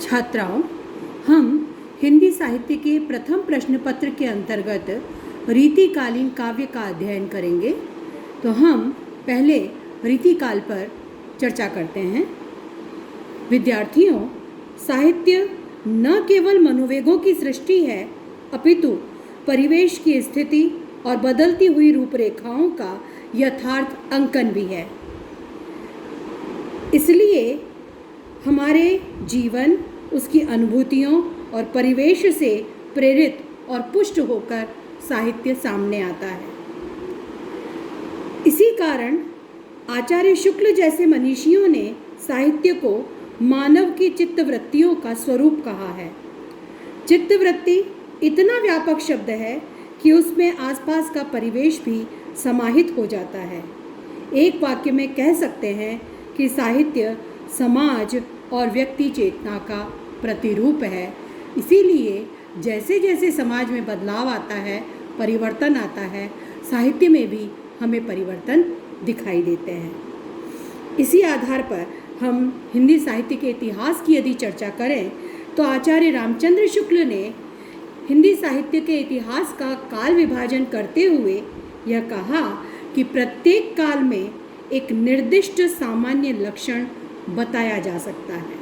छात्राओं, हम हिंदी साहित्य के प्रथम प्रश्न पत्र के अंतर्गत रीतिकालीन काव्य का अध्ययन करेंगे। तो हम पहले रीतिकाल पर चर्चा करते हैं। विद्यार्थियों, साहित्य न केवल मनोवेगों की सृष्टि है, अपितु परिवेश की स्थिति और बदलती हुई रूपरेखाओं का यथार्थ अंकन भी है। इसलिए हमारे जीवन, उसकी अनुभूतियों और परिवेश से प्रेरित और पुष्ट होकर साहित्य सामने आता है। इसी कारण आचार्य शुक्ल जैसे मनीषियों ने साहित्य को मानव की चित्तवृत्तियों का स्वरूप कहा है। चित्तवृत्ति इतना व्यापक शब्द है कि उसमें आसपास का परिवेश भी समाहित हो जाता है। एक वाक्य में कह सकते हैं कि साहित्य समाज और व्यक्ति चेतना का प्रतिरूप है। इसीलिए जैसे जैसे समाज में बदलाव आता है, परिवर्तन आता है, साहित्य में भी हमें परिवर्तन दिखाई देते हैं। इसी आधार पर हम हिंदी साहित्य के इतिहास की यदि चर्चा करें तो आचार्य रामचंद्र शुक्ल ने हिंदी साहित्य के इतिहास का काल विभाजन करते हुए यह कहा कि प्रत्येक काल में एक निर्दिष्ट सामान्य लक्षण बताया जा सकता है।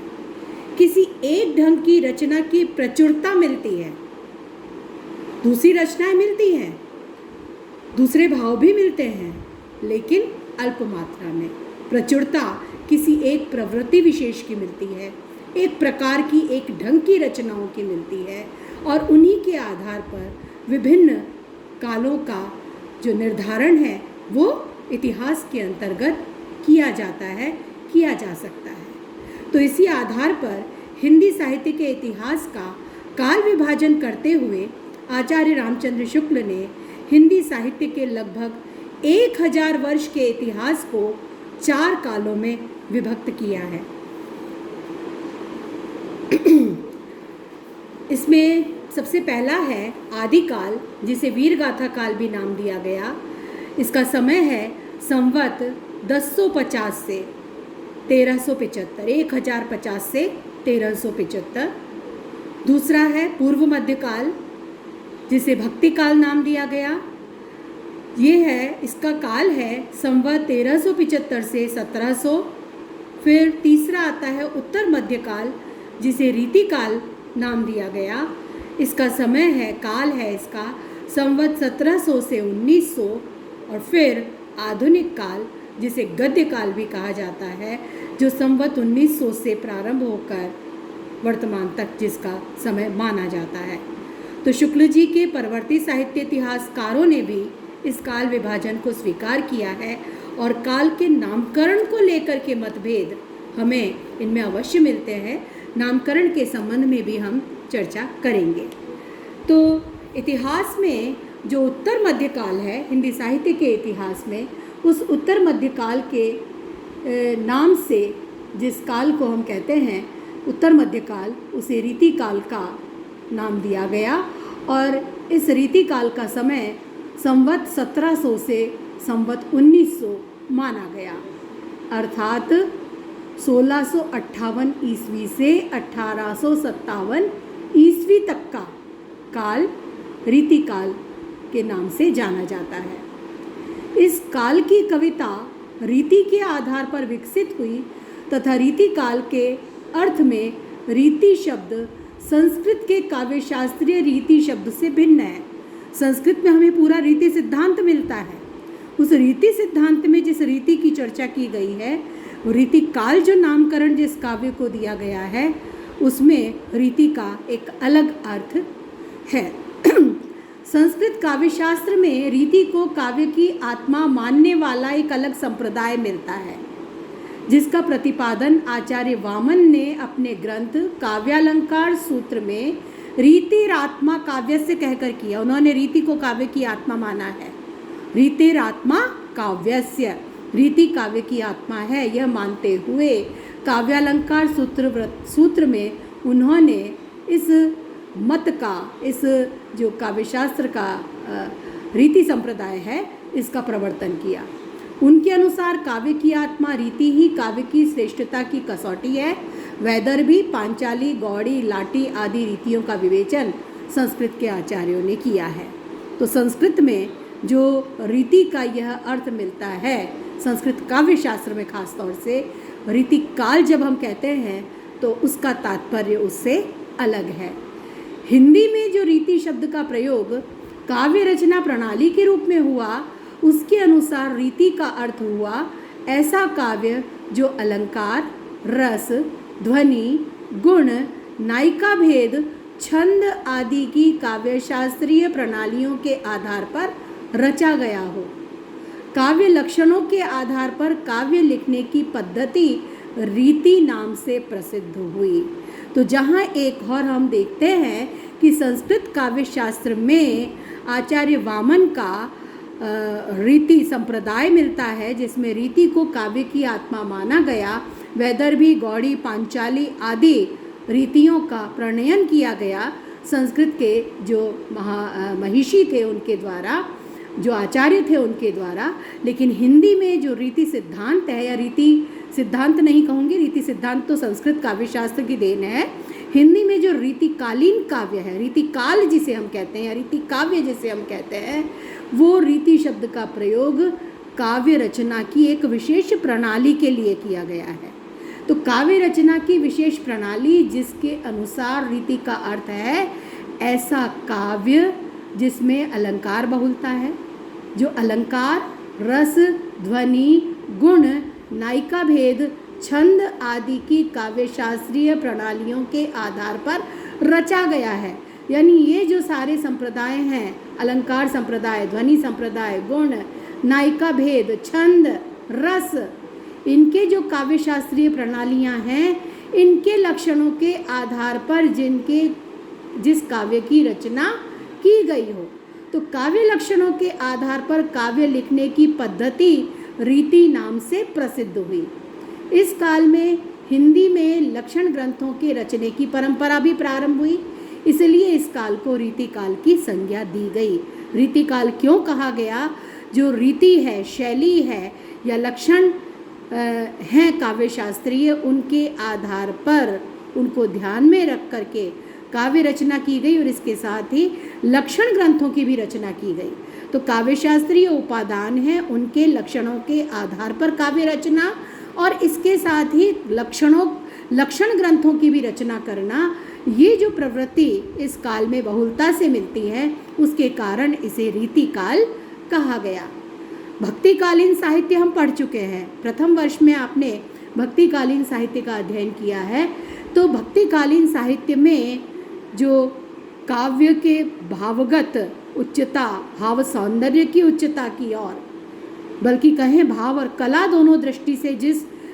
किसी एक ढंग की रचना की प्रचुरता मिलती है, दूसरी रचनाएं मिलती हैं, दूसरे भाव भी मिलते हैं, लेकिन अल्प मात्रा में। प्रचुरता किसी एक प्रवृत्ति विशेष की मिलती है, एक प्रकार की, एक ढंग की रचनाओं की मिलती है, और उन्हीं के आधार पर विभिन्न कालों का जो निर्धारण है वो इतिहास के अंतर्गत किया जाता है, किया जा सकता है। तो इसी आधार पर हिंदी साहित्य के इतिहास का काल विभाजन करते हुए आचार्य रामचंद्र शुक्ल ने हिंदी साहित्य के लगभग 1000 वर्ष के इतिहास को 4 कालों में विभक्त किया है। इसमें सबसे पहला है आदिकाल, जिसे वीरगाथा काल भी नाम दिया गया। इसका समय है संवत 1050 से 1375, 1050 से 1375। दूसरा है पूर्व मध्यकाल, जिसे भक्ति काल नाम दिया गया। ये है, इसका काल है संवत 1375 से 1700। फिर तीसरा आता है उत्तर मध्यकाल, जिसे रीतिकाल नाम दिया गया। इसका समय है, काल है इसका संवत 1700 से 1900। और फिर आधुनिक काल, जिसे गद्य काल भी कहा जाता है, जो संवत 1900 से प्रारंभ होकर वर्तमान तक जिसका समय माना जाता है। तो शुक्ल जी के परवर्ती साहित्य इतिहासकारों ने भी इस काल विभाजन को स्वीकार किया है, और काल के नामकरण को लेकर के मतभेद हमें इनमें अवश्य मिलते हैं। नामकरण के संबंध में भी हम चर्चा करेंगे। तो इतिहास में जो उत्तर मध्यकाल है हिंदी साहित्य के इतिहास में, उस उत्तर मध्यकाल के नाम से जिस काल को हम कहते हैं उत्तर मध्यकाल, उसे रीतिकाल का नाम दिया गया। और इस रीतिकाल का समय संवत 1700 से संवत 1900 माना गया, अर्थात 1658 ईस्वी से 1857 ईस्वी तक का काल रीतिकाल के नाम से जाना जाता है। इस काल की कविता रीति के आधार पर विकसित हुई तथा रीतिकाल के अर्थ में रीति शब्द संस्कृत के काव्यशास्त्रीय रीति शब्द से भिन्न है। संस्कृत में हमें पूरा रीति सिद्धांत मिलता है। उस रीति सिद्धांत में जिस रीति की चर्चा की गई है, वो रीतिकाल जो नामकरण जिस काव्य को दिया गया है, उसमें रीति का एक अलग अर्थ है। संस्कृत काव्यशास्त्र में रीति को काव्य की आत्मा मानने वाला एक अलग संप्रदाय मिलता है, जिसका प्रतिपादन आचार्य वामन ने अपने ग्रंथ काव्यालंकार सूत्र में रीतिरात्मा काव्यस्य कहकर किया। उन्होंने रीति को काव्य की आत्मा माना है। रीतिरात्मा काव्यस्य, रीति काव्य की आत्मा है, यह मानते हुए काव्यालंकार सूत्र में उन्होंने इस मत का, इस जो काव्यशास्त्र का रीति संप्रदाय है, इसका प्रवर्तन किया। उनके अनुसार काव्य की आत्मा रीति ही काव्य की श्रेष्ठता की कसौटी है। वैदर्भी, पांचाली, गौड़ी, लाटी आदि रीतियों का विवेचन संस्कृत के आचार्यों ने किया है। तो संस्कृत में जो रीति का यह अर्थ मिलता है, संस्कृत काव्य शास्त्र में खास तौर से रीति काल जब हम कहते हैं तो उसका तात्पर्य उससे अलग है। हिंदी में जो रीति शब्द का प्रयोग काव्य रचना प्रणाली के रूप में हुआ, उसके अनुसार रीति का अर्थ हुआ ऐसा काव्य जो अलंकार, रस, ध्वनि, गुण, नायिका भेद, छंद आदि की काव्य शास्त्रीय प्रणालियों के आधार पर रचा गया हो। काव्य लक्षणों के आधार पर काव्य लिखने की पद्धति रीति नाम से प्रसिद्ध हुई। तो जहाँ एक और हम देखते हैं कि संस्कृत काव्य शास्त्र में आचार्य वामन का रीति संप्रदाय मिलता है, जिसमें रीति को काव्य की आत्मा माना गया। वैदर्भी, गौड़ी, पांचाली आदि रीतियों का प्रणयन किया गया संस्कृत के जो महिषी थे उनके द्वारा, जो आचार्य थे उनके द्वारा। लेकिन हिंदी में जो रीति सिद्धांत है, या रीति सिद्धांत नहीं कहूँगी, रीति सिद्धांत तो संस्कृत काव्य शास्त्र की देन है। हिंदी में जो रीतिकालीन काव्य है, रीतिकाल जिसे हम कहते हैं या रीति काव्य जिसे हम कहते हैं, वो रीति शब्द का प्रयोग काव्य रचना की एक विशेष प्रणाली के लिए किया गया है। तो काव्य रचना की विशेष प्रणाली जिसके अनुसार रीति का अर्थ है ऐसा काव्य जिसमें अलंकार बहुलता है, जो अलंकार, रस, ध्वनि, गुण, नायिका भेद, छंद आदि की काव्य शास्त्रीय प्रणालियों के आधार पर रचा गया है। यानी ये जो सारे संप्रदाय हैं, अलंकार संप्रदाय, ध्वनि संप्रदाय, गुण, नायिका भेद, छंद, रस, इनके जो काव्य शास्त्रीय प्रणालियां हैं, इनके लक्षणों के आधार पर जिस काव्य की रचना की गई हो, तो काव्य लक्षणों के आधार पर काव्य लिखने की पद्धति रीति नाम से प्रसिद्ध हुई। इस काल में हिंदी में लक्षण ग्रंथों के रचने की परंपरा भी प्रारंभ हुई, इसलिए इस काल को रीति काल की संज्ञा दी गई। रीति काल क्यों कहा गया? जो रीति है, शैली है या लक्षण हैं काव्य शास्त्रीय, उनके आधार पर उनको ध्यान में रख करके काव्य रचना की गई और इसके साथ ही लक्षण ग्रंथों की भी रचना की गई। तो काव्य शास्त्रीय उपादान है, उनके लक्षणों के आधार पर काव्य रचना, और इसके साथ ही लक्षण ग्रंथों की भी रचना करना, ये जो प्रवृत्ति इस काल में बहुलता से मिलती है, उसके कारण इसे रीति काल कहा गया। भक्तिकालीन साहित्य हम पढ़ चुके हैं। प्रथम वर्ष में आपने भक्तिकालीन साहित्य का अध्ययन किया है। तो भक्तिकालीन साहित्य में जो काव्य के भावगत उच्चता, भाव सौंदर्य की उच्चता की ओर, बल्कि कहें भाव और कला दोनों दृष्टि से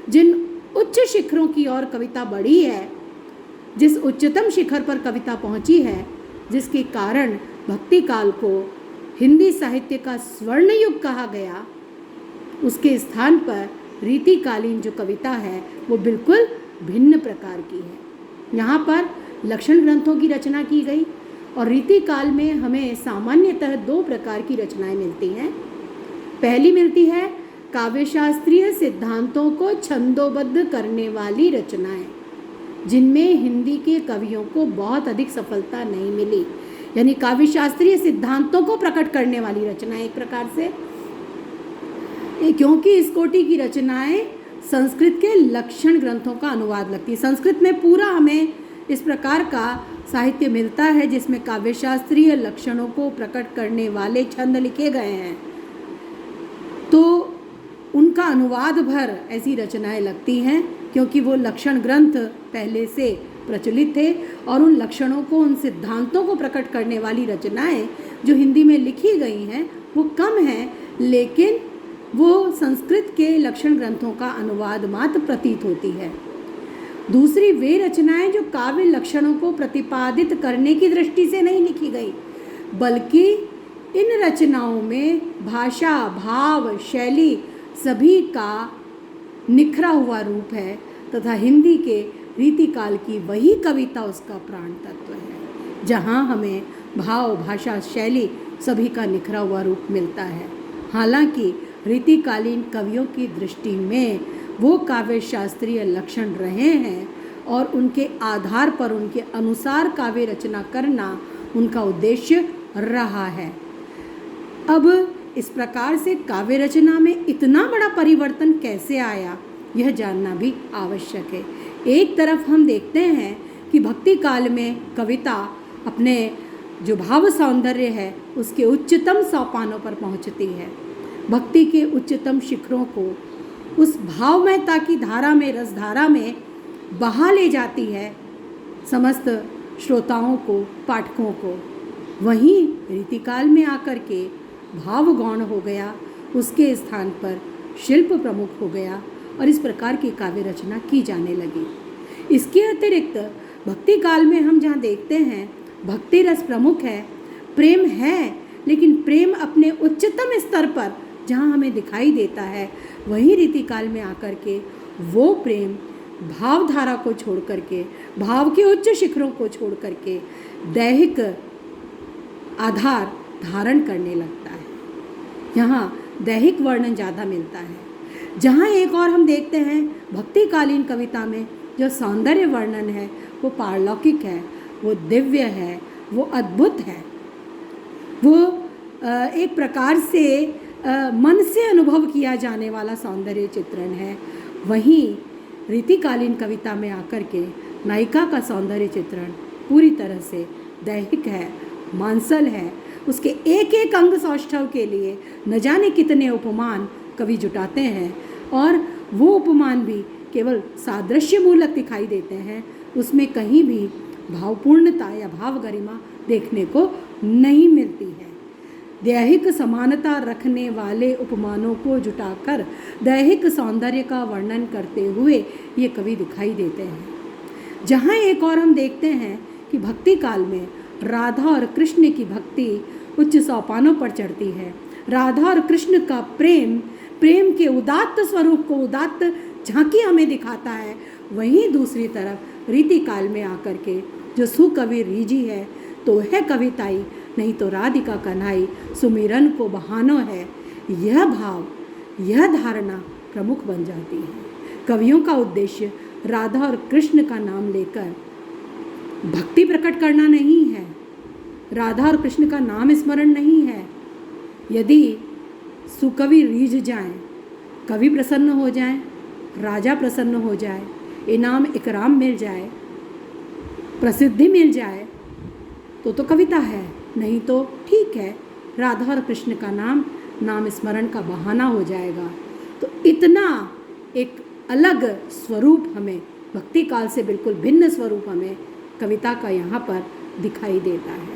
जिन उच्च शिखरों की ओर कविता बढ़ी है, जिस उच्चतम शिखर पर कविता पहुंची है, जिसके कारण भक्ति काल को हिंदी साहित्य का स्वर्ण युग कहा गया, उसके स्थान पर रीतिकालीन जो कविता है वो बिल्कुल भिन्न प्रकार की है। यहाँ पर लक्षण ग्रंथों की रचना की गई और रीति काल में हमें सामान्यतः दो प्रकार की रचनाएं मिलती हैं। पहली मिलती है काव्य शास्त्रीय सिद्धांतों को छंदोबद्ध करने वाली रचनाएं, जिनमें हिंदी के कवियों को बहुत अधिक सफलता नहीं मिली। यानी काव्य शास्त्रीय सिद्धांतों को प्रकट करने वाली रचनाएं एक प्रकार से, क्योंकि इस कोटि की रचनाएं संस्कृत के लक्षण ग्रंथों का अनुवाद लगती है। संस्कृत में पूरा हमें इस प्रकार का साहित्य मिलता है जिसमें काव्य शास्त्रीय लक्षणों को प्रकट करने वाले छंद लिखे गए हैं, तो उनका अनुवाद भर ऐसी रचनाएं लगती हैं, क्योंकि वो लक्षण ग्रंथ पहले से प्रचलित थे और उन लक्षणों को, उन सिद्धांतों को प्रकट करने वाली रचनाएं जो हिंदी में लिखी गई हैं वो कम हैं, लेकिन वो संस्कृत के लक्षण ग्रंथों का अनुवाद मात्र प्रतीत होती है। दूसरी वे रचनाएं जो काव्य लक्षणों को प्रतिपादित करने की दृष्टि से नहीं लिखी गई, बल्कि इन रचनाओं में भाषा, भाव, शैली सभी का निखरा हुआ रूप है तथा हिंदी के रीतिकाल की वही कविता उसका प्राण तत्व है, जहाँ हमें भाव, भाषा, शैली सभी का निखरा हुआ रूप मिलता है। हालांकि रीतिकालीन कवियों की दृष्टि में वो काव्य शास्त्रीय लक्षण रहे हैं और उनके आधार पर उनके अनुसार काव्य रचना करना उनका उद्देश्य रहा है। अब इस प्रकार से काव्य रचना में इतना बड़ा परिवर्तन कैसे आया, यह जानना भी आवश्यक है। एक तरफ हम देखते हैं कि भक्ति काल में कविता अपने जो भाव सौंदर्य है उसके उच्चतम सोपानों पर पहुंचती है। भक्ति के उच्चतम शिखरों को उस भावमयता की धारा में, रसधारा में बहा ले जाती है समस्त श्रोताओं को, पाठकों को। वहीं रीतिकाल में आकर के भाव गौण हो गया, उसके स्थान पर शिल्प प्रमुख हो गया और इस प्रकार की काव्य रचना की जाने लगी। इसके अतिरिक्त भक्ति काल में हम जहाँ देखते हैं भक्ति रस प्रमुख है, प्रेम है, लेकिन प्रेम अपने उच्चतम स्तर पर जहाँ हमें दिखाई देता है, वही रीतिकाल में आकर के वो प्रेम भावधारा को छोड़ करके, भाव के उच्च शिखरों को छोड़ करके दैहिक आधार धारण करने लगता है। यहाँ दैहिक वर्णन ज़्यादा मिलता है। जहाँ एक और हम देखते हैं भक्तिकालीन कविता में जो सौंदर्य वर्णन है वो पारलौकिक है, वो दिव्य है, वो अद्भुत है, वो एक प्रकार से मन से अनुभव किया जाने वाला सौंदर्य चित्रण है। वहीं रीतिकालीन कविता में आकर के नायिका का सौंदर्य चित्रण पूरी तरह से दैहिक है, मांसल है। उसके एक एक अंग सौष्ठव के लिए न जाने कितने उपमान कवि जुटाते हैं और वो उपमान भी केवल सादृश्य मूलक दिखाई देते हैं, उसमें कहीं भी भावपूर्णता या भाव गरिमा देखने को नहीं मिलती है। दैहिक समानता रखने वाले उपमानों को जुटाकर दैहिक सौंदर्य का वर्णन करते हुए ये कवि दिखाई देते हैं। जहाँ एक और हम देखते हैं कि भक्ति काल में राधा और कृष्ण की भक्ति उच्च सोपानों पर चढ़ती है। राधा और कृष्ण का प्रेम, प्रेम के उदात्त स्वरूप को, उदात्त झांकी हमें दिखाता है। वहीं दूसरी तरफ रीतिकाल में आकर के जो सुकवि रीजी है तो है कविताई, नहीं तो राधिका कन्हाई, सुमिरन को बहानो है। यह भाव, यह धारणा प्रमुख बन जाती है। कवियों का उद्देश्य राधा और कृष्ण का नाम लेकर भक्ति प्रकट करना नहीं है, राधा और कृष्ण का नाम स्मरण नहीं है। यदि सुकवि रीझ जाएं, कवि प्रसन्न हो जाएं, राजा प्रसन्न हो जाए, इनाम इकराम मिल जाए, प्रसिद्धि मिल जाए तो कविता है, नहीं तो ठीक है राधा और कृष्ण का नाम स्मरण का बहाना हो जाएगा। तो इतना एक अलग स्वरूप हमें भक्ति काल से बिल्कुल भिन्न स्वरूप हमें कविता का यहाँ पर दिखाई देता है।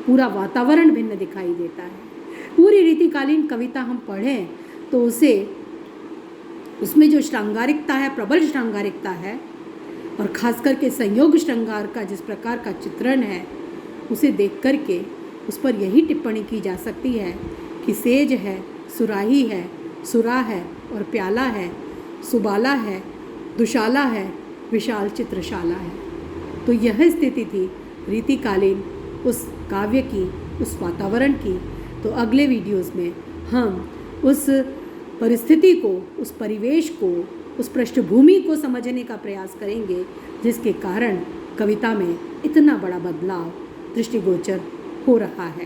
पूरा वातावरण भिन्न दिखाई देता है। पूरी रीतिकालीन कविता हम पढ़ें तो उसमें जो श्रृंगारिकता है, प्रबल श्रृंगारिकता है, और ख़ास करके संयोग श्रृंगार का जिस प्रकार का चित्रण है, उसे देख कर के उस पर यही टिप्पणी की जा सकती है कि सेज है, सुराही है, सुरा है और प्याला है, सुबाला है, दुशाला है, विशाल चित्रशाला है। तो यह स्थिति थी रीतिकालीन उस काव्य की, उस वातावरण की। तो अगले वीडियोस में हम उस परिस्थिति को, उस परिवेश को, उस पृष्ठभूमि को समझने का प्रयास करेंगे जिसके कारण कविता में इतना बड़ा बदलाव दृष्टिगोचर हो रहा है।